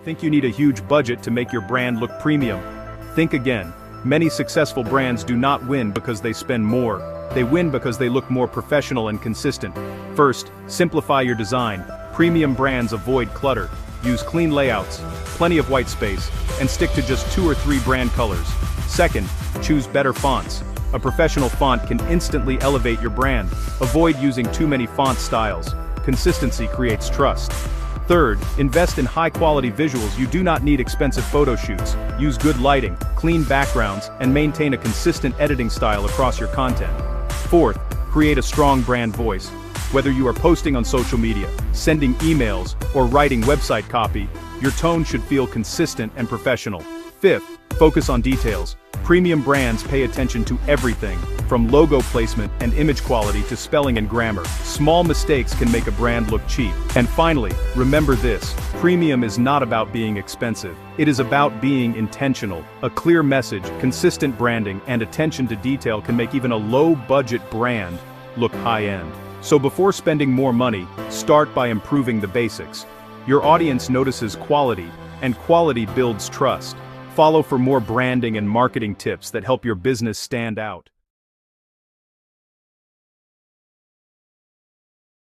Think you need a huge budget to make your brand look premium? Think again. Many successful brands do not win because they spend more. They win because they look more professional and consistent. First, simplify your design. Premium brands avoid clutter. Use clean layouts, plenty of white space, and stick to just 2 or 3 brand colors. Second, choose better fonts. A professional font can instantly elevate your brand. Avoid using too many font styles. Consistency creates trust. Third, invest in high-quality visuals. You do not need expensive photo shoots. Use good lighting, clean backgrounds, and maintain a consistent editing style across your content. Fourth, create a strong brand voice. Whether you are posting on social media, sending emails, or writing website copy, your tone should feel consistent and professional. Fifth, focus on details. Premium brands pay attention to everything, from logo placement and image quality to spelling and grammar. Small mistakes can make a brand look cheap. And finally, remember this: premium is not about being expensive. It is about being intentional. A clear message, consistent branding, and attention to detail can make even a low-budget brand look high-end. So before spending more money, start by improving the basics. Your audience notices quality, and quality builds trust. Follow for more branding and marketing tips that help your business stand out.